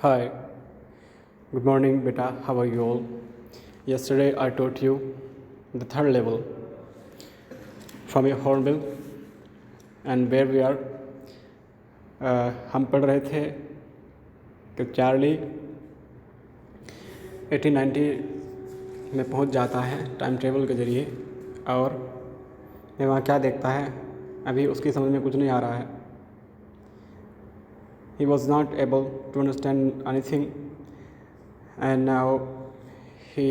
Hi, good morning, beta. How are you all? Yesterday I taught you the third level from your hornbill and where we are. हम पढ़ रहे थे कि Charlie 1890 में पहुंच जाता है टाइम टेबल के ज़रिए और ये वहाँ क्या देखता है अभी उसकी समझ में कुछ नहीं आ रहा है. He was not able to understand anything and now he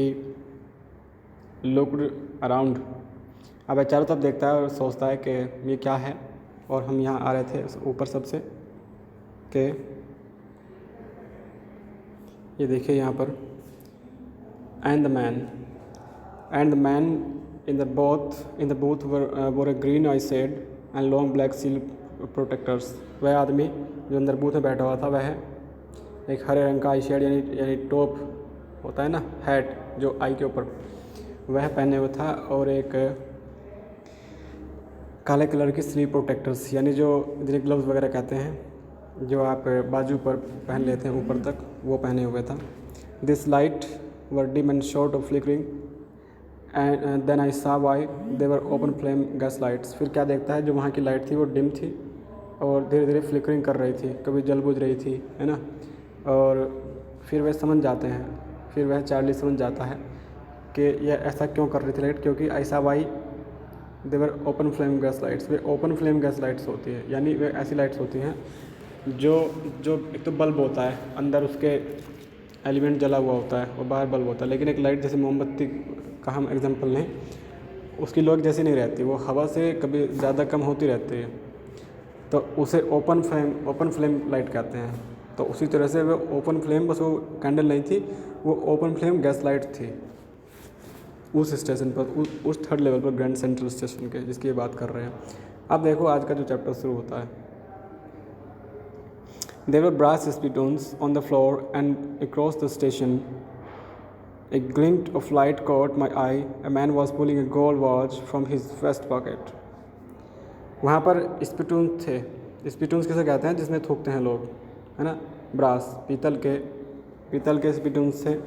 looked around. अब चारों तरफ देखता है और सोचता है कि ये क्या है. और हम यहाँ आ रहे थे ऊपर सबसे कि ये देखिए यहाँ पर and the man in the booth wore a green eye shade and long black seal protectors. वह आदमी जो अंदर बूथ में बैठा हुआ था वह एक हरे रंग का आई शेड यानी टॉप होता है ना, हैट जो आई के ऊपर, वह पहने हुआ था और एक काले कलर की स्लीव प्रोटेक्टर्स यानी जो जिन्हें ग्लव्स वगैरह कहते हैं जो आप बाजू पर पहन लेते हैं ऊपर तक, वो पहने हुए था. This light were dim and sort of flickering and then I saw why they were open flame gas lights. फिर क्या देखता है जो वहाँ की लाइट थी वो डिम थी और धीरे धीरे फ्लिकरिंग कर रही थी, कभी जल बुझ रही थी, है ना. और फिर वह समझ जाते हैं, फिर वह चार्ली समझ जाता है कि यह ऐसा क्यों कर रही थी लाइट, क्योंकि ऐसा वाई देवर ओपन फ्लेम गैस लाइट्स. वे ओपन फ्लेम गैस लाइट्स होती है यानी वे ऐसी लाइट्स होती हैं जो एक तो बल्ब होता है अंदर उसके एलिमेंट जला हुआ होता है और बाहर बल्ब होता है, लेकिन एक लाइट जैसे मोमबत्ती का हम एग्जांपल लें, उसकी लॉक जैसी नहीं रहती, वो हवा से कभी ज़्यादा कम होती रहती है, तो उसे ओपन फ्लेम लाइट कहते हैं. तो उसी तरह से वो ओपन फ्लेम, बस वो कैंडल नहीं थी, वो ओपन फ्लेम गैस लाइट थी उस स्टेशन पर, उस थर्ड लेवल पर, ग्रैंड सेंट्रल स्टेशन के जिसकी ये बात कर रहे हैं. अब देखो आज का जो चैप्टर शुरू होता है. There were brass spittoons on the floor and across the station. A glint of light caught my eye. A man was pulling a gold watch from his vest pocket. वहाँ पर स्पिटून थे. स्पिटून्स किसे कहते हैं जिसमें थूकते हैं लोग, है ना. ब्रास पीतल के स्पिटून्स थे.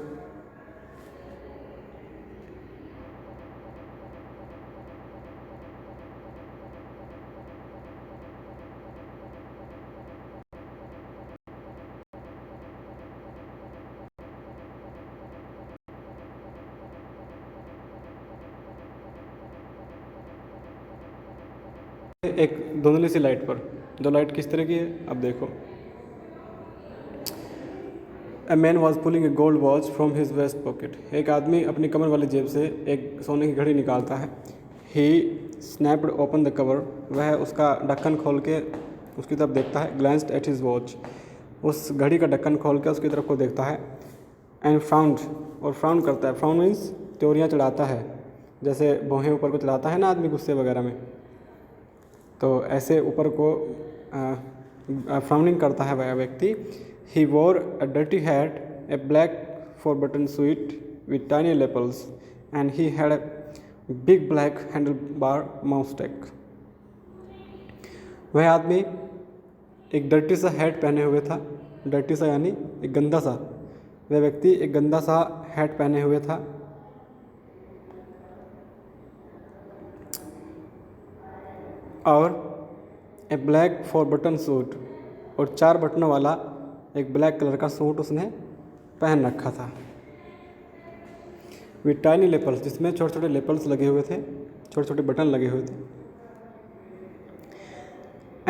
एक धुंधली सी लाइट पर, जो लाइट किस तरह की है अब देखो. A man was pulling a gold watch from his vest pocket. एक आदमी अपनी कमर वाली जेब से एक सोने की घड़ी निकालता है. He snapped open the cover. वह उसका ढक्कन खोल के उसकी तरफ देखता है. Glanced at his watch. उस घड़ी का ढक्कन खोल के उसकी तरफ को देखता है. And frowned करता है. Frown means त्योरियाँ चढ़ाता है, जैसे भौहें ऊपर को चढ़ाता है ना आदमी गुस्से वगैरह में, तो ऐसे ऊपर को फ्राउनिंग करता है वह व्यक्ति. ही वोर a dirty hat, A black 4-button suit with tiny lapels, and he had a big black handlebar moustache. वह आदमी एक डर्टी सा हैट पहने हुए था. डर्टी सा यानी एक गंदा सा. वह व्यक्ति एक गंदा सा हैट पहने हुए था और ए ब्लैक 4-button सूट, और 4 बटनों वाला एक ब्लैक कलर का सूट उसने पहन रखा था. विथ टाइनी लेपल्स, जिसमें छोटे छोटे लेपल्स लगे हुए थे, छोटे छोटे बटन लगे हुए थे.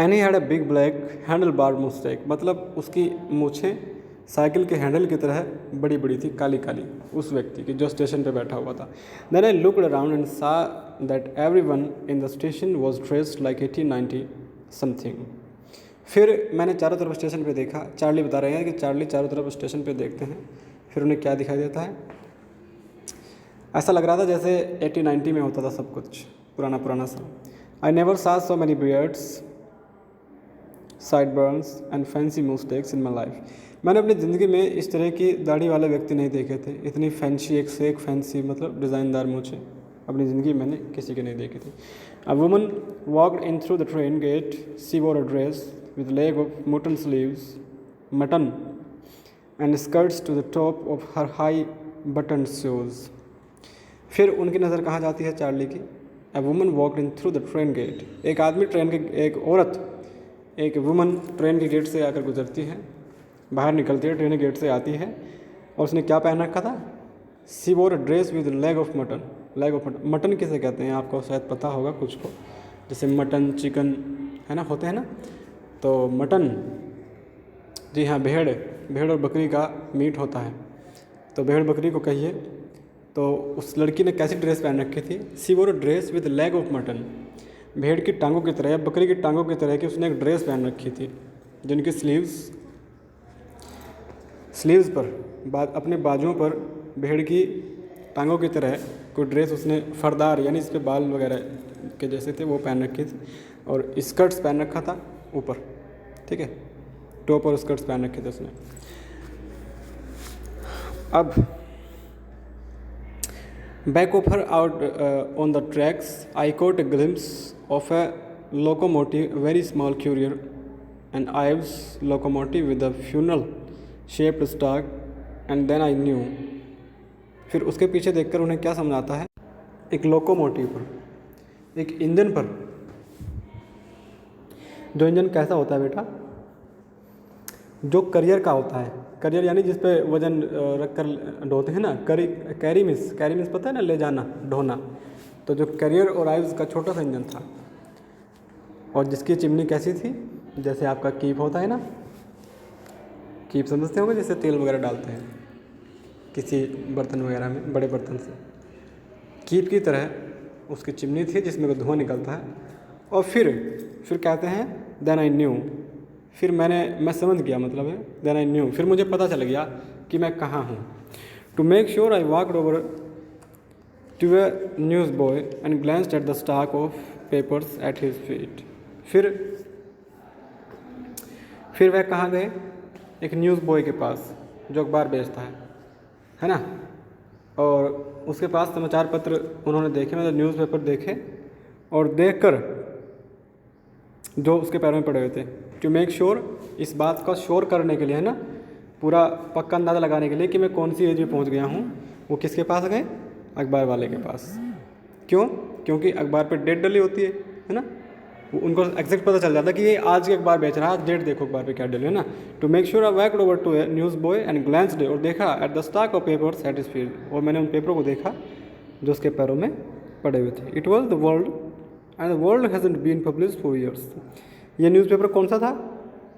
Any had a big black handle bar Moustache, मतलब उसकी मूछें साइकिल के हैंडल की तरह बड़ी बड़ी थी, काली काली, उस व्यक्ति की जो स्टेशन पे बैठा हुआ था. Then I looked around and saw that everyone in the station was dressed like 1890 something. फिर मैंने चारों तरफ स्टेशन पे देखा. चार्ली बता रहे हैं कि चार्ली चारों तरफ स्टेशन पे देखते हैं, फिर उन्हें क्या दिखाई देता है. ऐसा लग रहा था जैसे 1890 में होता था सब कुछ, पुराना सा. I never saw so many beards, sideburns and fancy moustaches in my life. मैंने अपनी ज़िंदगी में इस तरह की दाढ़ी वाले व्यक्ति नहीं देखे थे. इतनी फैंसी, एक से एक फैंसी, मतलब डिज़ाइनदार मूछें अपनी ज़िंदगी मैंने किसी के नहीं देखी थी. A woman walked in through the train gate. She wore a dress with leg of mutton sleeves, mutton and skirts to the top of her high buttoned shoes. फिर उनकी नज़र कहाँ जाती है चार्ली की? A woman walked in through the train gate. एक आदमी train के एक औरत एक वुमन ट्रेन के गेट से आकर गुजरती है, बाहर निकलती है, ट्रेन के गेट से आती है और उसने क्या पहन रखा था? She wore a dress with leg of mutton. Leg of mutton, mutton किसे कहते हैं आपको शायद पता होगा कुछ को, जैसे मटन चिकन है ना, होते हैं ना, तो मटन जी हाँ भेड़ और बकरी का मीट होता है, तो भेड़ बकरी को कहिए। तो उस लड़की ने कैसी ड्रेस पहन रखी थी? सी वोर dress with leg of mutton, भेड़ की टांगों की तरह या बकरी की टांगों की तरह की उसने एक ड्रेस पहन रखी थी, जिनकी स्लीव्स पर अपने बाजुओं पर भेड़ की टांगों की तरह कोई ड्रेस उसने फरदार यानी इस पे बाल वगैरह के जैसे थे वो पहन रखी थी, और स्कर्ट्स पहन रखा था ऊपर, ठीक है, टॉप और स्कर्ट्स पहन रखे थे उसने। अब back of her out on the tracks I caught a glimpse of a locomotive very small Currier and Ives locomotive with a funnel shaped stack and then I knew. फिर उसके पीछे देखकर उन्हें क्या समझ आता है? एक लोकोमोटिव पर, एक इंजन पर, जो इंजन कैसा होता है बेटा? जो करियर का होता है, करियर यानी जिस पे वजन रख कर ढोते हैं ना, कैरी मीन्स पता है ना, ले जाना, ढोना। तो जो करियर और आइव्स का छोटा सा इंजन था, और जिसकी चिमनी कैसी थी? जैसे आपका कीप होता है ना, कीप समझते होंगे, जैसे तेल वगैरह डालते हैं किसी बर्तन वगैरह में, बड़े बर्तन से, कीप की तरह उसकी चिमनी थी जिसमें को धुआं निकलता है। और फिर कहते हैं देन आई न्यू, फिर मैं समझ गया, मतलब है देन आई न्यू, फिर मुझे पता चल गया कि मैं कहाँ हूँ। To make sure I walked over to a news boy and glanced at the stack of papers at his feet. फिर वह कहाँ गए? एक न्यूज़ बॉय के पास जो अखबार बेचता है ना, और उसके पास समाचार पत्र उन्होंने देखे, मतलब न्यूज़पेपर देखे, और देखकर जो उसके पैरों में पड़े हुए थे। टू मेक श्योर, इस बात का श्योर करने के लिए, है ना, पूरा पक्का अंदाज़ा लगाने के लिए कि मैं कौन सी एज में पहुंच गया हूं, वो किसके पास गए? अखबार वाले के पास। क्यों? क्योंकि अखबार पे डेट डली होती है ना, उनको एग्जैक्ट पता चल जाता है कि ये आज के अखबार बेच रहा है, आज डेट देखो अखबार पे क्या डली है ना। To make sure I walked over to a news boy and glanced, और देखा at the stack of papers at his feet, और मैंने उन पेपरों को देखा जो उसके पैरों में पड़े हुए थे। It was the world and the world hasn't been published for years. ये न्यूज़पेपर कौन सा था?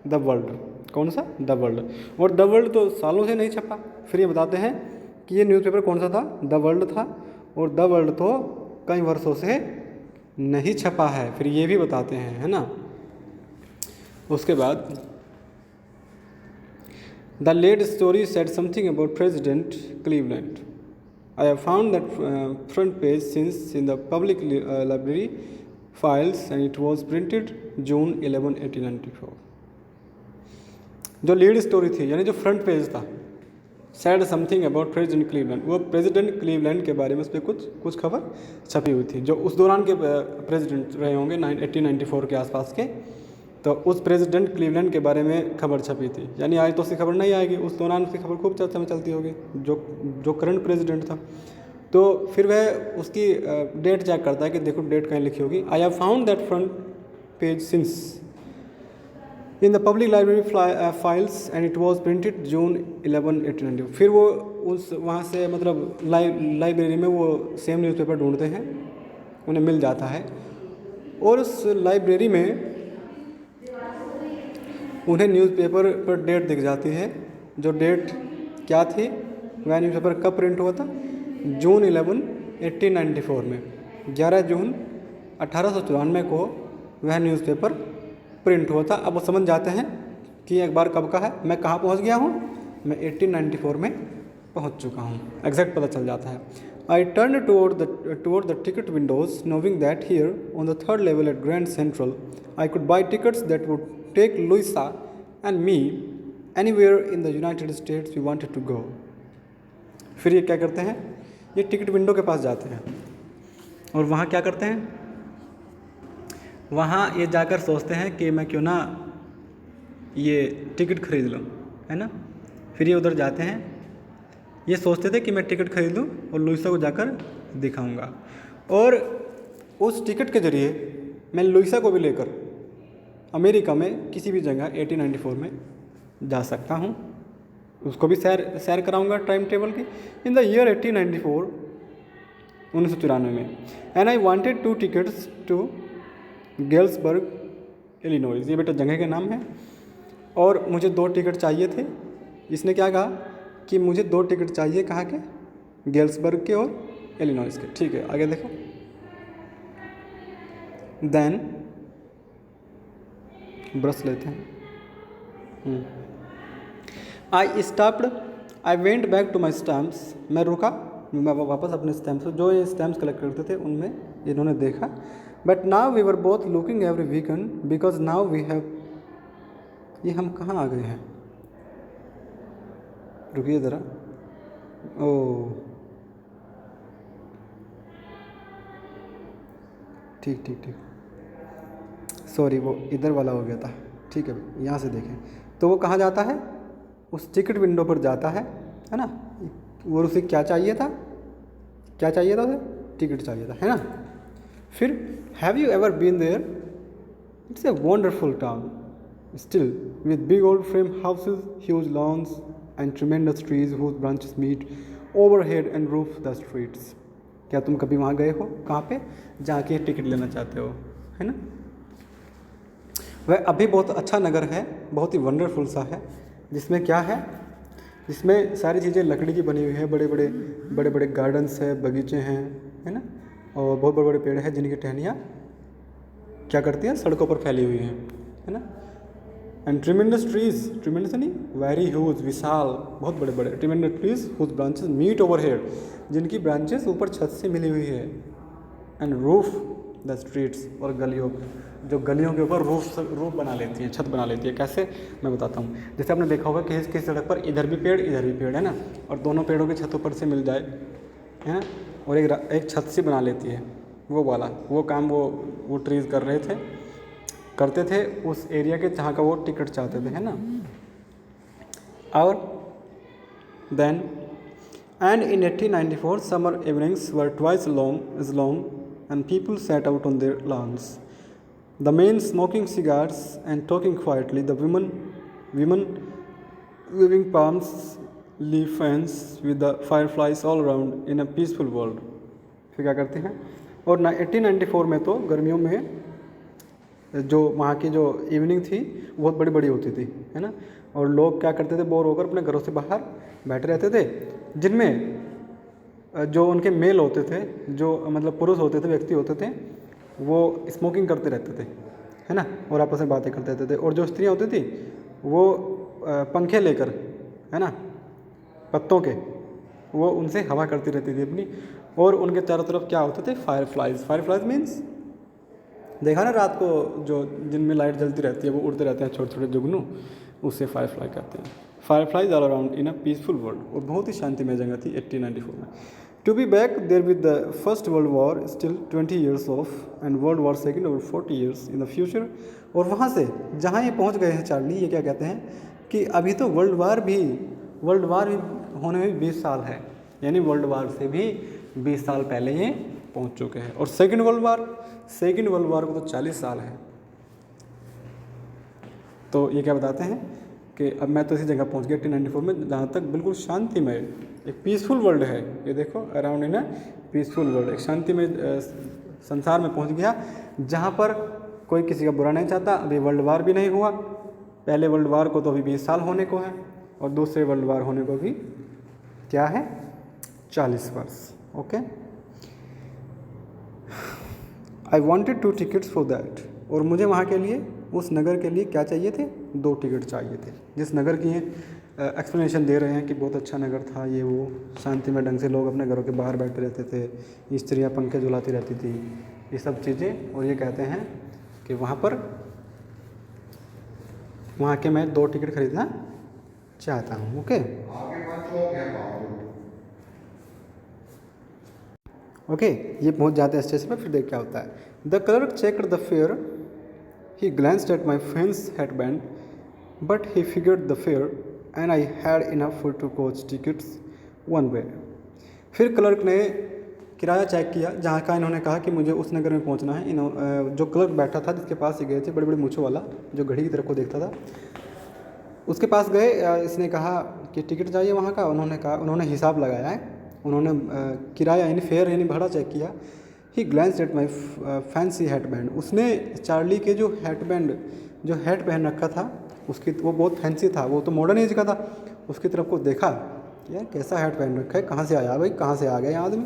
The world. कौन सा? The world. और द वर्ल्ड तो सालों से नहीं छपा। फिर ये बताते हैं कि ये न्यूज़पेपर कौन सा था? द वर्ल्ड था, और द वर्ल्ड तो कई वर्षों से नहीं छपा है, फिर ये भी बताते हैं, है ना। उसके बाद the late story said something about president Cleveland. I have found that front page since in the public library files and it was printed June 11, 1894। जो लीड स्टोरी थी, यानी जो फ्रंट पेज था, said something about president Cleveland, वो president Cleveland के बारे में उस पर कुछ खबर छपी हुई थी, जो उस दौरान के प्रेसिडेंट रहे होंगे 1894 के आसपास के, तो उस प्रेसिडेंट क्लीवलैंड के बारे में खबर छपी थी। यानी आज तो उसकी खबर नहीं आएगी, उस दौरान उसकी खबर खूब चर्चा में चलती होगी, जो करंट प्रेसिडेंट था। तो फिर वह उसकी डेट चेक करता है कि देखो डेट कहीं लिखी होगी। I have found that front page since in the public library files and it was printed June 11, 1894। फिर वो वहाँ से मतलब लाइब्रेरी में वो सेम न्यूज़पेपर ढूंढते हैं, उन्हें मिल जाता है, और उस लाइब्रेरी में उन्हें न्यूज़पेपर पर डेट दिख जाती है। जो डेट क्या थी? वह न्यूज़पेपर कब प्रिंट हुआ था? जून 11, 1894 में, 11 जून 1894 को वह न्यूज़पेपर प्रिंट हुआ था। अब वो समझ जाते हैं कि अखबार कब का है, मैं कहाँ पहुँच गया हूँ, मैं 1894 में पहुँच चुका हूँ, एग्जैक्ट पता चल जाता है। I turn toward the ticket windows knowing that here on the third level at Grand Central I could buy tickets that would take Louisa and me anywhere in the United States we wanted to go. फिर ये क्या करते हैं? ये ticket window के पास जाते हैं, और वहाँ क्या करते हैं? वहाँ ये जाकर सोचते हैं कि मैं क्यों ना ये टिकट खरीद लूँ, है ना, फिर ये उधर जाते हैं, ये सोचते थे कि मैं टिकट खरीदूँ और लुइसा को जाकर दिखाऊंगा, और उस टिकट के ज़रिए मैं लुइसा को भी लेकर अमेरिका में किसी भी जगह 1894 में जा सकता हूँ, उसको भी सैर कराऊंगा टाइम टेबल की। इन द ईयर 1894, 1994 में, and I wanted 2 tickets to Galesburg Illinois, ये बेटा जगह का नाम है, और मुझे 2 टिकट चाहिए थे। इसने क्या कहा कि मुझे 2 टिकट चाहिए, कहाँ के? गेल्सबर्ग के और इलिनॉइस के। ठीक है, आगे देखो। देन ब्रश लेते हैं। I stopped, I went back to my stamps, मैं रुका, मैं वापस अपने स्टैम्प्स, जो ये स्टैम्प्स कलेक्ट करते थे उनमें इन्होंने देखा। But now we were both looking every weekend because now we have, ये हम कहाँ आ गए हैं? रुकिए ज़रा, ओ ठीक ठीक ठीक, सॉरी वो इधर वाला हो गया था। ठीक है, यहाँ से देखें तो वो कहाँ जाता है? उस टिकट विंडो पर जाता है ना। और उसे क्या चाहिए था? क्या चाहिए था उसे? टिकट चाहिए था, है ना। फिर have you ever been there? It's a wonderful town still with big old frame houses, huge lawns and tremendous trees whose branches meet overhead and roof the streets. क्या तुम कभी वहाँ गए हो? कहाँ पे? जहाँ के टिकट लेना चाहते हो, है ना। वह अभी बहुत अच्छा नगर है, बहुत ही वंडरफुल सा है, जिसमें क्या है? जिसमें सारी चीज़ें लकड़ी की बनी हुई है, बड़े बड़े गार्डन्स है, बगीचे हैं, है ना, और बहुत बड़े बड़े पेड़ हैं जिनकी टहनियाँ क्या करती हैं? सड़कों पर फैली हुई हैं, है ना। एंड ट्रिमेंडस ट्रीज, ट्रिमेंडस नहीं, वेरी ह्यूज, विशाल, बहुत बड़े बड़े tremendous trees whose branches meet overhead, जिनकी ब्रांचेस ऊपर छत से मिली हुई है। एंड रूफ द स्ट्रीट्स, और गलियों, जो गलियों के ऊपर रूफ बना लेती है, छत बना लेती है। कैसे? मैं बताता हूँ। जैसे आपने देखा होगा कि किस सड़क पर इधर भी पेड़ इधर भी पेड़, है ना, और दोनों पेड़ों की छत ऊपर से मिल जाए, है ना, और एक छत सी बना लेती है, वो काम वो ट्रीज करते थे उस एरिया के जहाँ का वो टिकट चाहते थे, है ना। और then and in 1894 summer evenings were twice as long and people sat out on their lawns, the men smoking cigars and talking quietly, the women waving palms leaf fans with the fireflies all around in a peaceful world। फिर क्या करते हैं? और 1894 में तो गर्मियों में जो वहाँ की जो इवनिंग थी बहुत बड़ी बड़ी होती थी, है ना, और लोग क्या करते थे? बोर होकर अपने घरों से बाहर बैठे रहते थे, जिनमें जो उनके मेल होते थे, जो मतलब पुरुष होते थे, व्यक्ति होते थे, वो स्मोकिंग करते रहते थे, है ना, और आपस में बातें करते रहते थे। और जो स्त्रियाँ होती थी वो पंखे लेकर, है ना, पत्तों के, वो उनसे हवा करती रहती थी अपनी, और उनके चारों तरफ क्या होते थे? फायरफ्लाइज मीन्स देखा ना, रात को जो जिनमें लाइट जलती रहती है वो उड़ते रहते हैं, छोटे छोटे जुगनू, उससे फायरफ्लाई कहते हैं। Fireflies all around in a peaceful world, और बहुत ही शांतिमय जगह थी 1894 में। To be back there with the first world war still 20 years off, and world war second over 40 years in the future. और वहाँ से जहाँ ये पहुँच गए हैं चार्ली, ये क्या कहते हैं कि अभी तो वर्ल्ड वार भी होने में 20 साल है, यानी वर्ल्ड वार से भी 20 साल पहले ये पहुँच चुके हैं। और सेकेंड वर्ल्ड वार को तो 40 साल है। तो ये क्या बताते हैं कि अब मैं तो इसी जगह पहुंच गया 1894 में, जहाँ तक बिल्कुल शांतिमय एक पीसफुल वर्ल्ड है। ये देखो, around in a peaceful world, एक शांतिमय संसार में पहुंच गया, जहाँ पर कोई किसी का बुरा नहीं चाहता। अभी वर्ल्ड वार भी नहीं हुआ, पहले वर्ल्ड वार को तो अभी 20 साल होने को है, और दूसरे वर्ल्ड वार होने को भी क्या है? 40 वर्ष। Okay, I wanted 2 tickets for that, और मुझे वहाँ के लिए, उस नगर के लिए क्या चाहिए थे? 2 टिकट चाहिए थे। जिस नगर की एक्सप्लेनेशन दे रहे हैं कि बहुत अच्छा नगर था, ये वो, शांतिमय ढंग से लोग अपने घरों के बाहर बैठे रहते थे, स्त्रियाँ पंखे झुलाती रहती थी, ये सब चीज़ें। और ये कहते हैं कि वहाँ के मैं 2 टिकट खरीदना चाहता हूँ। ओके, ये पहुँच जाते हैं स्टेशन पर। फिर देख क्या होता है। The clerk checked the fare, he glanced at my friend's headband, but he figured the fare and I had enough for 2 coach tickets one way. फिर क्लर्क ने किराया चेक किया जहाँ का इन्होंने कहा कि मुझे उस नगर में पहुँचना है। जो क्लर्क बैठा था जिसके पास ये गए थे, बड़े बड़े मूँछों वाला जो घड़ी की तरफ को देखता था, उसके पास गए। इसने कहा कि टिकट चाहिए वहाँ का। उन्होंने हिसाब लगाया है, उन्होंने किराया यानी फेयर यानी भाड़ा चेक किया। He glanced at my fancy headband. उसने चार्ली के जो हेड पहन रखा था उसकी, वो बहुत फैंसी था, वो तो मॉडर्न एज का था। उसकी तरफ को देखा, यार कैसा हेड पहन रखा है, कहाँ से आया भाई, कहाँ से आ गया आदमी।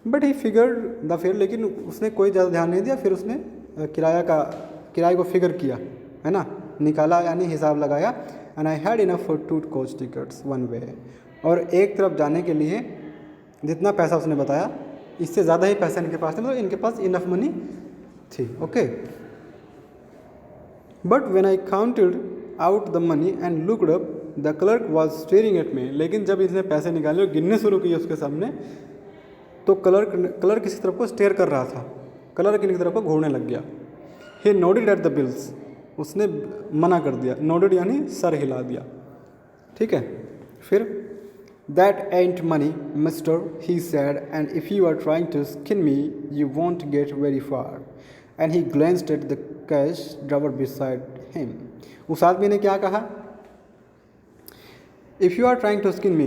But he figure the fair, लेकिन उसने कोई ज़्यादा ध्यान नहीं दिया। फिर उसने किराए को फिगर किया, है ना, निकाला यानी हिसाब लगाया। And I had enough for 2 coach tickets one वे। और एक तरफ जाने के लिए जितना पैसा उसने बताया, इससे ज़्यादा ही पैसा इनके पास थे, मतलब इनके पास इनफ मनी थी। Okay, but when I counted out the money and looked up the clerk was staring at me. लेकिन जब इसने पैसे निकाले और गिनने शुरू किए उसके सामने, तो क्लर्क किसी तरफ को स्टेयर कर रहा था, क्लर्क इनकी तरफ को घूरने लग गया। ही नोडेड एट द बिल्स। उसने मना कर दिया, नोडेड यानी सर हिला दिया, ठीक है। फिर that ain't money mister, he said, and if you are trying to skin me you won't get very far. And he glanced at the cash driver beside him. उस आदमी ने क्या कहा, if you are trying to skin me,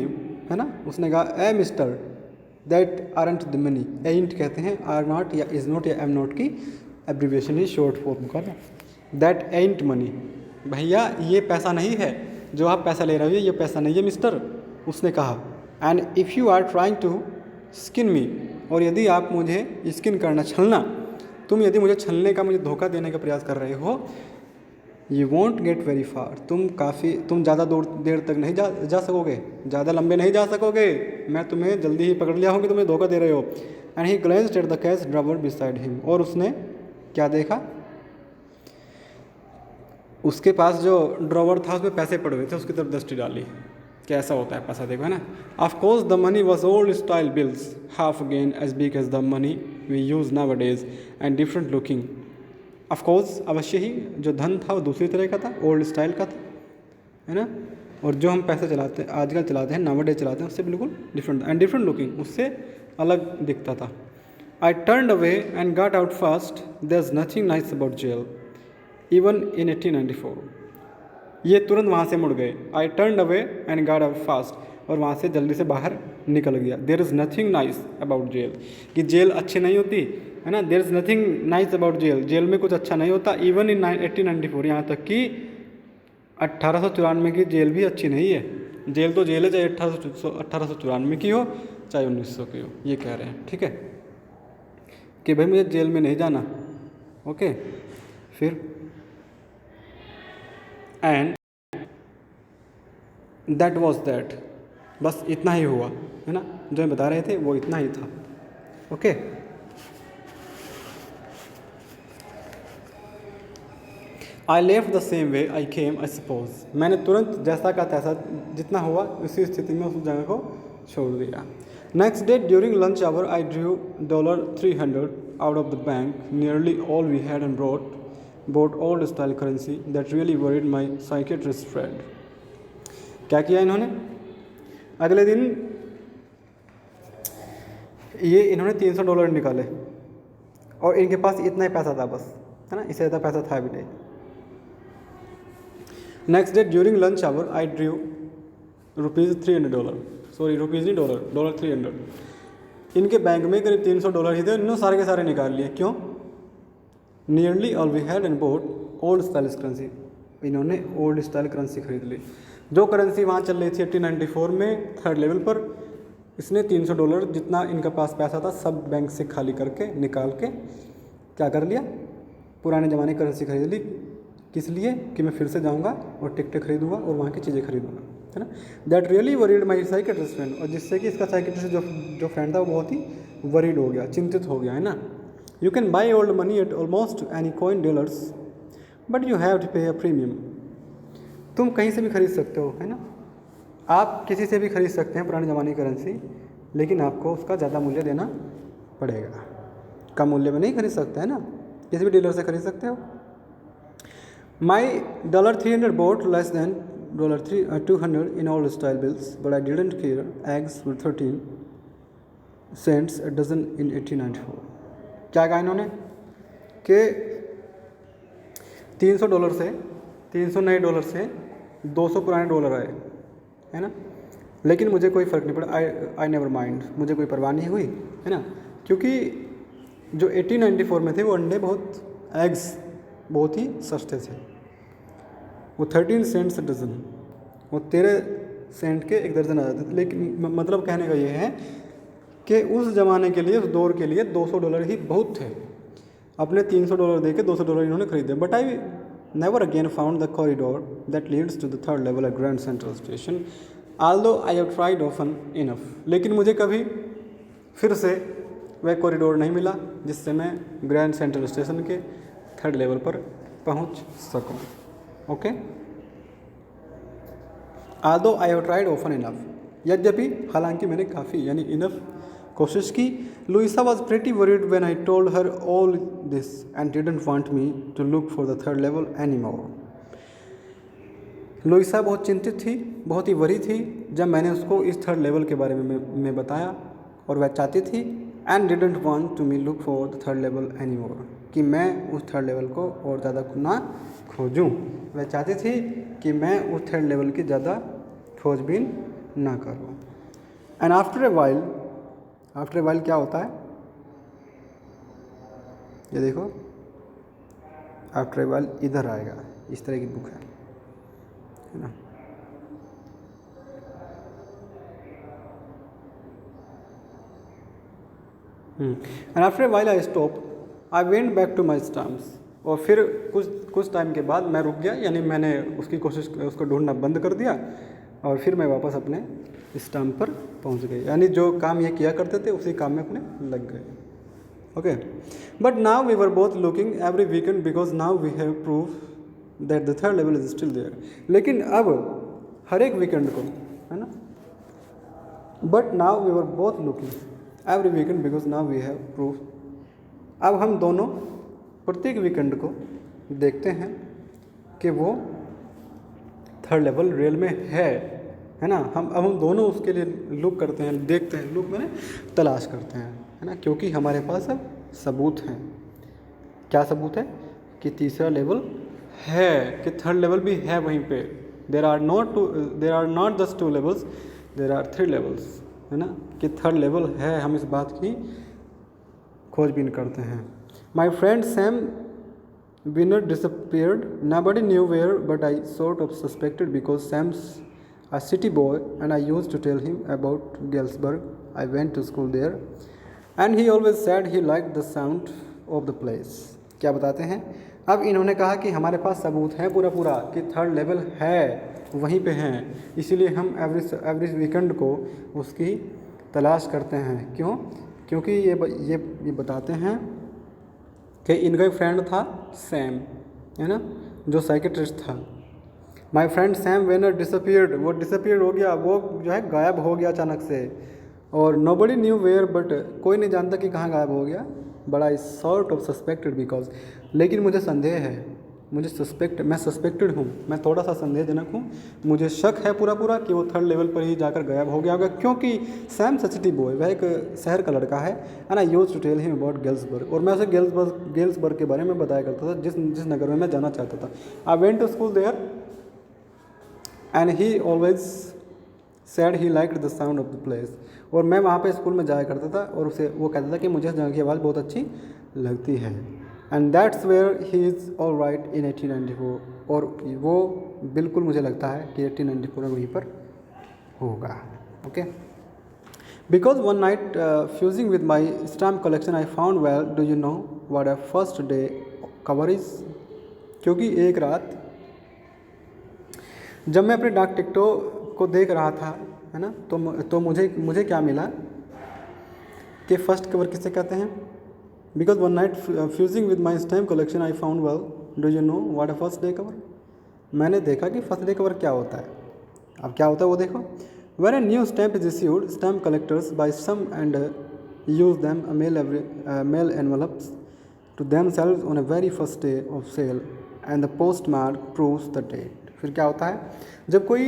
है ना, उसने कहा ए mister that aren't the money. Ain't कहते हैं आर नॉट या इज़ नॉट या एम नॉट की एब्रीविएशन ही, शॉर्ट फॉर्म का ना। दैट एंट मनी, भैया ये पैसा नहीं है, जो आप पैसा ले रहे हो ये पैसा नहीं है मिस्टर, उसने कहा। And if you are trying to skin me, और यदि आप मुझे स्किन करना, छलना, तुम यदि मुझे छलने का, मुझे धोखा देने का प्रयास कर रहे हो, यू वॉन्ट गेट वेरी फार, तुम ज़्यादा देर तक नहीं जा सकोगे, ज़्यादा लंबे नहीं जा सकोगे, मैं तुम्हें जल्दी ही पकड़ लिया हूँ कि तुम्हें धोखा दे रहे हो। And he glanced at the cash driver beside him. और उसने क्या देखा, उसके पास जो ड्रॉवर था उसमें पैसे पड़े हुए थे, उसकी तरफ दृष्टि डाली। कैसा होता है पैसा, देखो, है ना। Of course the money was old style bills, half again as big as the money we use nowadays and different looking. Of course, अवश्य ही, जो धन था वो दूसरी तरह का था, ओल्ड स्टाइल का था, है ना। और जो हम पैसे चलाते हैं आजकल चलाते हैं, नावडे चलाते हैं, उससे बिल्कुल डिफरेंट एंड डिफरेंट लुकिंग, उससे अलग दिखता था। I turned away and got out fast, there is nothing nice about jail even in 1894। ये तुरंत वहाँ से मुड़ गए। I turned away and got out fast, और वहाँ से जल्दी से बाहर निकल गया। There is nothing nice about jail, कि जेल अच्छी नहीं होती, है ना। There is nothing nice about jail, jail में कुछ अच्छा नहीं होता। इवन इन 1894, यहाँ तक कि 1894 की जेल भी अच्छी नहीं है। जेल तो जेल है, चाहे 1894 की हो चाहे 1900 की हो, ये कह रहे हैं, ठीक है, कि भाई मुझे जेल में नहीं जाना। ओके, फिर एंड दैट वॉज दैट, बस इतना ही हुआ, है ना, जो मैं बता रहे थे वो इतना ही था। Okay, I left the same way I came I suppose. मैंने तुरंत जैसा का तैसा जितना हुआ उसी स्थिति में उस जगह को छोड़ दिया। Next day during lunch hour I drew $300 out of the bank, nearly all we had and bought old style currency that really worried my psychiatrist friend। क्या किया इन्होंने, अगले दिन इन्होंने $300 निकाले, और इनके पास इतना ही पैसा था बस, है ना, इससे ज़्यादा पैसा था भी नहीं। Next day during lunch hour I drew $300, sorry rupees नहीं डॉलर, $300। इनके बैंक में करीब $300 ही थे, इन्होंने सारे के सारे निकाल लिए। क्यों, nearly all we had and bought old style currency, इन्होंने ओल्ड स्टाइल करेंसी खरीद ली। जो करेंसी वहाँ चल रही थी 1894 में थर्ड लेवल पर, इसने $300 जितना इनका पास पैसा था सब बैंक से खाली करके निकाल के क्या कर लिया, पुराने ज़माने की करेंसी खरीद ली। किस लिए, कि मैं फिर से जाऊँगा और टिकटें खरीदूँगा और वहाँ की चीज़ें खरीदूँगा, है ना। That really worried my psychiatrist friend, और जिससे कि इसका साइकेट्रिस्ट जो फ्रेंड था वो बहुत ही वरीड हो गया, चिंतित हो गया, है ना। You can buy old money at almost any coin dealers, but you have to pay a premium। तुम कहीं से भी खरीद सकते हो, है ना, आप किसी से भी खरीद सकते हैं पुराने ज़माने की करेंसी, लेकिन आपको उसका ज़्यादा मूल्य देना पड़ेगा। कम मूल्य में नहीं खरीद सकते, है ना, किसी भी डीलर से खरीद सकते हो। माई $300 bought less than $200 in old style bills, but I didn't care. Eggs were 13 cents a dozen in 1894. क्या कहा इन्होंने कि $300 से 300 नए डॉलर से 200 पुराने डॉलर आए, है ना, लेकिन मुझे कोई फ़र्क नहीं पड़ा। आई नेवर माइंड, मुझे कोई परवाह नहीं हुई, है ना, क्योंकि जो 1894 में थे वो अंडे एग्स बहुत ही सस्ते थे। वो 13 सेंट्स डज़न, वो 13 सेंट के एक दर्जन आ जाते थे। लेकिन मतलब कहने का ये है कि उस ज़माने के लिए, उस दौर के लिए $200 ही बहुत थे। अपने $300 दे के $200 इन्होंने खरीदे। But I never again found the corridor that leads to the third level at Grand Central Station, although I have tried often enough. लेकिन मुझे कभी फिर से वह कॉरिडोर नहीं मिला जिससे मैं ग्रैंड सेंट्रल स्टेशन के थर्ड लेवल पर पहुंच सकूं। Okay, although I have tried often enough, यद्यपि हालांकि मैंने काफ़ी यानी इनफ कोशिश की। Luisa was pretty worried when I told her all this and didn't want me to look for the third level any more. Luisa बहुत चिंतित थी, बहुत ही वरी थी जब मैंने उसको इस थर्ड लेवल के बारे में बताया, और वह चाहती थी and didn't want to me look for the third level any more, कि मैं उस थर्ड लेवल को और ज़्यादा ना खोजूं। वह चाहती थी कि मैं उस थर्ड लेवल की ज़्यादा खोजबीन ना करूं। एंड आफ्टर ए वाइल क्या होता है, ये देखो, आफ्टर ए वाइल इधर आएगा, इस तरह की बुक है ना। And after a while I stop, I went back to my stamps. और फिर कुछ टाइम के बाद मैं रुक गया, यानी मैंने उसको ढूंढना बंद कर दिया, और फिर मैं वापस अपने स्टैम्प पर पहुंच गए। यानी जो काम ये किया करते थे उसी काम में अपने लग गए। Okay, but now we were both looking every weekend because now we have prove that the third level is still there. लेकिन अब हर एक वीकेंड को, है ना, but now we were both looking every weekend because now we have prove, अब हम दोनों प्रत्येक वीकेंड को देखते हैं कि वो थर्ड लेवल रियल में है ना। अब हम दोनों उसके लिए लुक करते हैं, देखते हैं, लुक मैंने तलाश करते हैं, है ना, क्योंकि हमारे पास अब सबूत हैं। क्या सबूत है कि तीसरा लेवल है, कि थर्ड लेवल भी है वहीं पे। There are not just 2 levels, there are 3 levels, है ना, कि थर्ड लेवल है। हम इस बात की खोजबीन करते हैं। My friend Sam Winner disappeared. Nobody knew where, but I sort of suspected because Sam's a city boy and I used to tell him about Galesburg. I went to school there and he always said he liked the sound of the place. क्या बताते हैं, अब इन्होंने कहा कि हमारे पास सबूत है पूरा कि थर्ड लेवल है, वहीं पे हैं, इसीलिए हम एवरी वीकेंड को उसकी तलाश करते हैं। क्यों? क्योंकि ये बताते हैं कि इनका एक फ्रेंड था सैम, है ना, जो साइकेट्रिस्ट था। My friend Sam Vanern disappeared, वो डिसअपीयर हो गया, वो जो है गायब हो गया अचानक से। और नोबडी न्यू वेयर, बट कोई नहीं जानता कि कहाँ गायब हो गया। But I sort of suspected because, लेकिन मुझे संदेह है, मैं सस्पेक्टेड हूँ, मैं थोड़ा सा संदेहजनक हूँ, मुझे शक है पूरा कि वो थर्ड लेवल पर ही जाकर गायब हो गया होगा, क्योंकि सैम सिटी बॉय, वह एक शहर का लड़का है, and I used to tell him about Galesburg, और मैं उसे गेल्सबर्ग के बारे में बताया करता था, जिस नगर में मैं जाना चाहता था। I went to school there and he always said he liked the sound of the place, और मैं वहाँ पे स्कूल में जाया करता था और उसे वो कहता था कि मुझे जगह की आवाज़ बहुत अच्छी लगती है। And that's where he is all right in 1894, और वो बिल्कुल मुझे लगता है कि 1894 में वहीं पर होगा। Okay, because one night fusing with my stamp collection I found well do you know what a first day cover is, क्योंकि एक रात जब मैं अपने डाक टिकटों को देख रहा था, है ना, तो मुझे क्या मिला कि फर्स्ट कवर किसे कहते हैं। Because one night fusing with my stamp collection I found well do you know what a first day cover, मैंने देखा कि फर्स्ट डे कवर क्या होता है। अब क्या होता है वो देखो, when a new stamp is issued stamp collectors buy some and use them mail envelopes to themselves on a very first day of sale and the postmark proves the date. फिर क्या होता है, जब कोई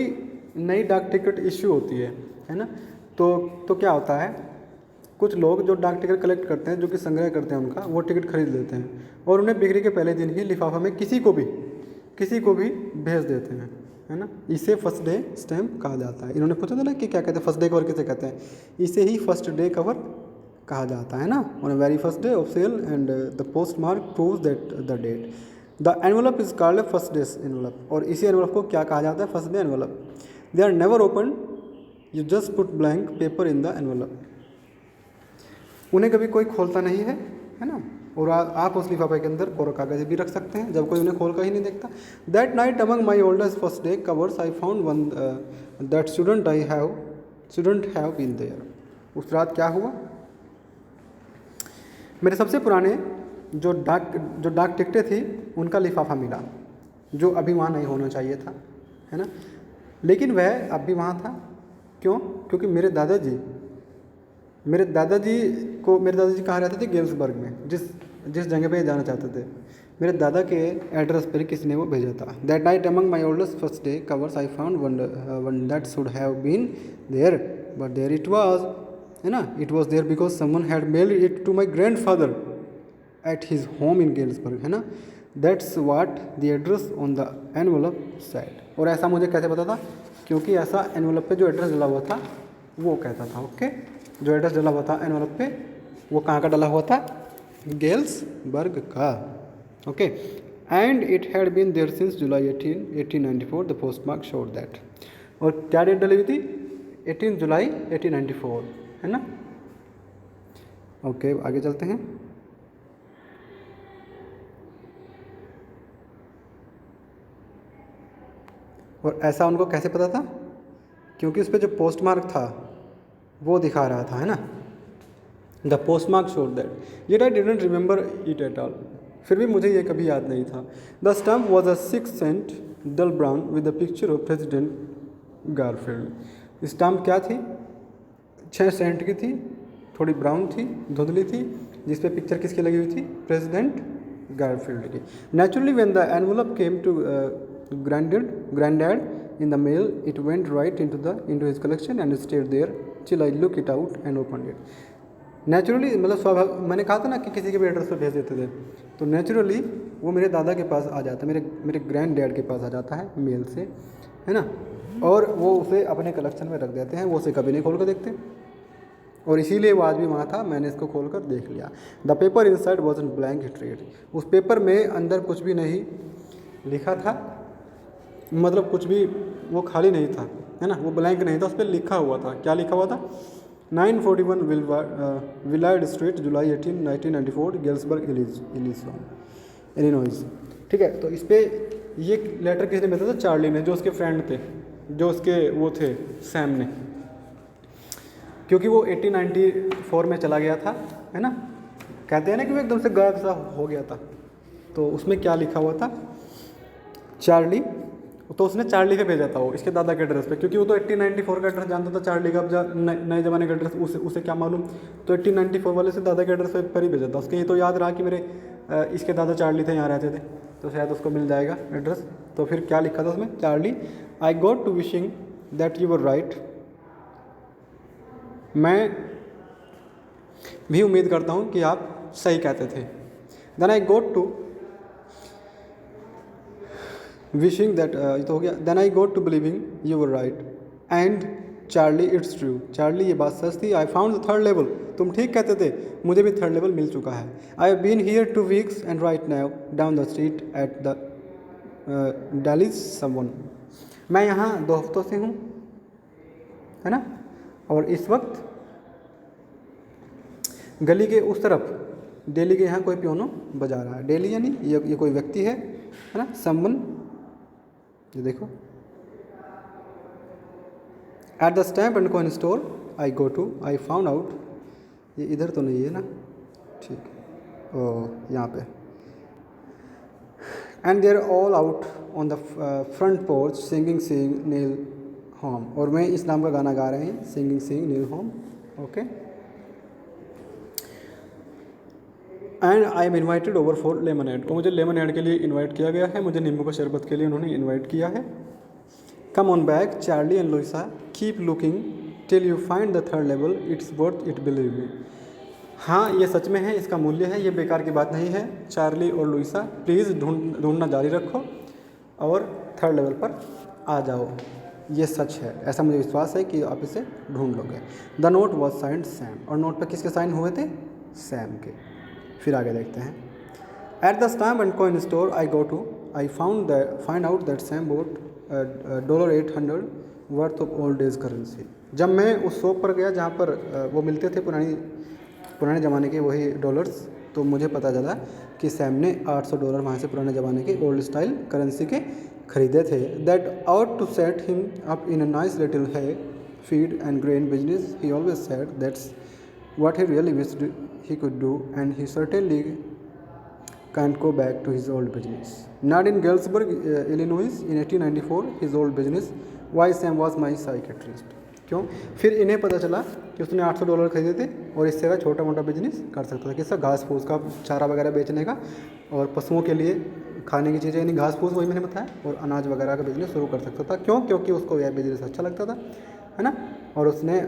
नई डाक टिकट इश्यू होती है ना, तो क्या होता है, कुछ लोग जो डाक टिकट कलेक्ट करते हैं, जो कि संग्रह करते हैं उनका, वो टिकट खरीद लेते हैं और उन्हें बिक्री के पहले दिन ही लिफाफा में किसी को भी भेज देते हैं, है ना। इसे फर्स्ट डे स्टैम्प कहा जाता है। इन्होंने पूछा था ना कि क्या कहते हैं, फर्स्ट डे कवर किसे कहते हैं, इसे ही फर्स्ट डे कवर कहा जाता है ना। On a very first day of sale and the post mark proves that the date, the envelope is called first day envelope. और इसी एनवलप को क्या कहा जाता है, first day envelope. They are never open, you just put blank paper in the envelope. उन्हें कभी कोई खोलता नहीं है ना, और आप उस लिफाफे के अंदर कोरा कागज भी रख सकते हैं जब कोई उन्हें खोल कर ही नहीं देखता। That night among my oldest first day covers I found one that shouldn't have been there. उस रात क्या हुआ, मेरे सबसे पुराने जो डाक टिकटें थी उनका लिफाफा मिला, जो अभी वहाँ नहीं होना चाहिए था, है ना, लेकिन वह अब भी वहाँ था। क्यों? क्योंकि मेरे दादाजी कहाँ रहते थे, गेल्सबर्ग में, जिस जगह पे जाना चाहते थे। मेरे दादा के एड्रेस पर किसी ने वो भेजा था। That night among my oldest first day covers I found one that should have been there but there it was, है ना, it was there because someone had mailed it to my grandfather at his home in Galesburg, है ना। That's what the address on the envelope said. और ऐसा मुझे कैसे पता था, क्योंकि ऐसा एनवलप पे जो एड्रेस डला हुआ था वो कहता था। ओके, जो एड्रेस डला हुआ था एनवलप पे वो कहाँ का डला हुआ था, गेल्सबर्ग का। Okay, and it had been there since July 1894, the post mark showed that. और क्या डेट डली हुई थी, 18 जुलाई 1894, है ना। ओके, आगे चलते हैं। और ऐसा उनको कैसे पता था, क्योंकि उस पर जो पोस्ट मार्क था वो दिखा रहा था, है ना। The post mark showed that, yet I didn't remember it at all. फिर भी मुझे ये कभी याद नहीं था। The stamp was a 6 cent dull brown with the picture of President Garfield. Stamp क्या थी, 6 सेंट की थी, थोड़ी ब्राउन थी, धुंधली थी, जिस पे पिक्चर किसकी लगी हुई थी, प्रेसिडेंट गारफील्ड की। Naturally when the envelope came to granddad in the mail, it went right into his collection and stayed there till I look it out and opened it. Naturally मतलब स्वाभाविक, मैंने कहा था ना कि किसी के भी एड्रेस पे भेज देते थे, तो नेचुरली वो मेरे दादा के पास आ जाता, मेरे ग्रैंड डैड के पास आ जाता है मेल से, है ना, और वो उसे अपने कलेक्शन में रख देते हैं, वो उसे कभी नहीं खोल कर देखते, और इसीलिए वो आज भी वहाँ था। मैंने इसको खोल कर देख लिया। The paper inside wasn't blank, it read. उस पेपर में अंदर कुछ भी नहीं लिखा था, मतलब कुछ भी वो खाली नहीं था, है ना, वो ब्लैंक नहीं था, उस पर लिखा हुआ था। क्या लिखा हुआ था, 941 विलायर्ड स्ट्रीट, जुलाई 18, 1994, गेल्सबर्ग, इलिनॉइस। ठीक है, तो इस पर ये लेटर किसने भेजा था, चार्ली ने, जो उसके फ्रेंड थे, जो उसके वो थे सैम ने, क्योंकि वो 1894 में चला गया था, है ना। कहते हैं ना कि वो एकदम से गायब सा हो गया था। तो उसमें क्या लिखा हुआ था, चार्ली, तो उसने चार्ली पे भेजा था वो, इसके दादा के एड्रेस पे, क्योंकि वो तो 1894 का एड्रेस जानता था, चार्ली का नए ज़माने का एड्रेस उसे क्या मालूम। तो 1894 वाले से दादा के एड्रेस पर ही भेजा था उसके। ये तो याद रहा कि मेरे इसके दादा चार्ली थे, यहाँ रहते थे, तो शायद उसको मिल जाएगा एड्रेस। तो फिर क्या लिखा था उसमें, Charlie, I got to wishing that you were right. मैं भी उम्मीद करता हूँ कि आप सही कहते थे। Then I got to wishing that, ये तो हो गया। Then I got to believing you were right and Charlie it's true. Charlie, ये बात सच थी। I found the third level, तुम ठीक कहते थे, मुझे भी थर्ड लेवल मिल चुका है। I have been here 2 weeks and right now down the street at the Daly's someone. मैं यहाँ 2 हफ्तों से हूँ, है ना, और इस वक्त गली के उस तरफ, डेली के यहाँ कोई पियोनो बजा रहा है। डेली यानी ये कोई व्यक्ति है ना, समवन, ये देखो। At the stamp and coin store I go to, I found out, ये इधर तो नहीं है ना, ठीक है, ओ यहाँ पे। And they're all out on the front porch singing Neil home. और मैं इस नाम का गाना गा रहे हैं, singing Neil home. Okay, and I am invited over for lemonade. और मुझे लेमन एड के लिए इन्वाइट किया गया है, मुझे नींबू का शरबत के लिए उन्होंने इन्वाइट किया है। Come on back Charlie and Louisa, keep looking till you find the third level, it's worth it believe me. हाँ ये सच में है, इसका मूल्य है, ये बेकार की बात नहीं है। चार्ली और लुइसा प्लीज़ ढूंढना जारी रखो और थर्ड लेवल पर आ जाओ, ये सच है, ऐसा मुझे विश्वास है कि आप इसे ढूंढ लोगे। The note was signed Sam, और नोट पर किसके साइन हुए थे? सैम के। फिर आगे देखते हैं। At the stamp and coin store I go to, I find out that Sam bought $800 worth of old days currency. जब मैं उस शॉप पर गया जहाँ पर वो मिलते थे पुराने ज़माने के वही डॉलर्स, तो मुझे पता चला कि सैम ने $800 वहाँ से पुराने ज़माने के ओल्ड स्टाइल करेंसी के खरीदे थे। That out to set him up in a nice little hay feed and grain business, he always said that's what he really wished he could do, and he certainly can't go back to his old business. Not in Galesburg, Illinois, in 1894, his old business. Why Sam was my psychiatrist. क्यों? फिर इन्हें पता चला कि उसने $800 खरीदे थे और इससे का छोटा मोटा बिजनेस कर सकता था, किसका? घास फूस का, चारा वगैरह बेचने का और पशुओं के लिए खाने की चीज़ें यानी घास फूस, वही मैंने बताया, और अनाज वगैरह का बिजनेस शुरू कर सकता था। क्यों? क्योंकि उसको यह बिजनेस अच्छा लगता था, है ना। और उसने,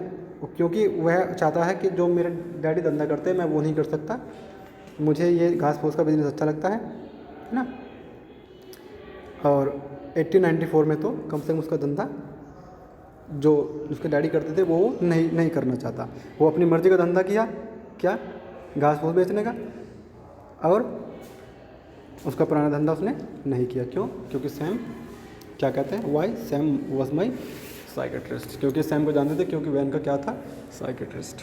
क्योंकि वह चाहता है कि जो मेरे डैडी धंधा करते हैं मैं वो नहीं कर सकता, मुझे ये घास फूस का बिजनेस अच्छा लगता है ना। और 1894 में तो कम से कम उसका धंधा जो उसके डैडी करते थे वो नहीं करना चाहता, वो अपनी मर्ज़ी का धंधा किया, क्या? घास फूस बेचने का, और उसका पुराना धंधा उसने नहीं किया। क्यों? क्योंकि सैम, क्या कहते हैं, why Sam was my psychiatrist, क्योंकि सैम को जानते थे, क्योंकि वह इनका क्या था? साइकेट्रिस्ट।